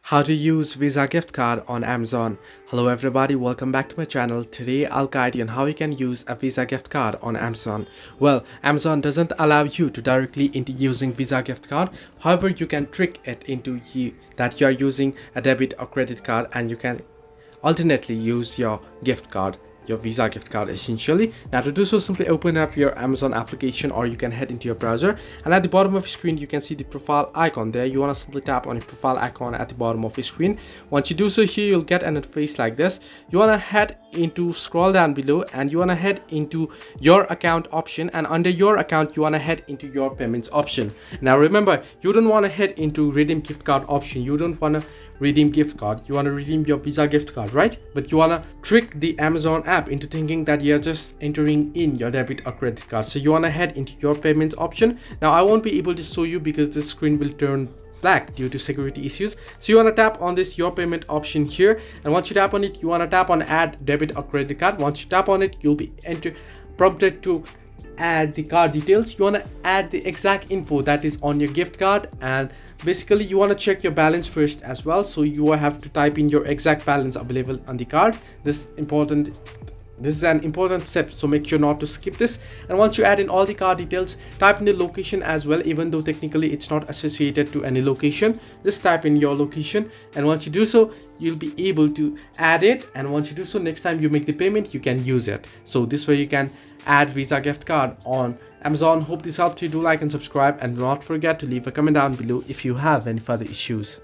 How to use Visa gift card on Amazon. Hello everybody, welcome back to my channel. Today I'll guide you on how you can use a Visa gift card on Amazon. Well, Amazon doesn't allow you to directly into using Visa gift card. However, you can trick it into that you are using a debit or credit card, and you can alternately use your gift card, your Visa gift card essentially. Now to do so, simply open up your Amazon application, or you can head into your browser, and at the bottom of your screen you can see the profile icon there. You want to simply tap on your profile icon at the bottom of your screen. Once you do so, here you'll get an interface like this. You want to head into, scroll down below, and you want to head into your account option, and under your account you want to head into your payments option. Now remember, you don't want to head into redeem gift card option. You don't want to redeem gift card, you want to redeem your Visa gift card, right? But you want to trick the Amazon app into thinking that you're just entering in your debit or credit card. So you want to head into your payments option. Now I won't be able to show you because this screen will turn black due to security issues. So you want to tap on this your payment option here, and once you tap on it, you want to tap on add debit or credit card. Once you tap on it, you'll be prompted to add the card details. You want to add the exact info that is on your gift card, and basically you want to check your balance first as well. So you have to type in your exact balance available on the card. This is an important step, so make sure not to skip this. And once you add in all the card details, type in the location as well, even though technically it's not associated to any location. Just type in your location, and once you do so, you'll be able to add it. And once you do so, next time you make the payment, you can use it. So this way you can add Visa gift card on Amazon. Hope this helped you. Do like and subscribe, and do not forget to leave a comment down below if you have any further issues.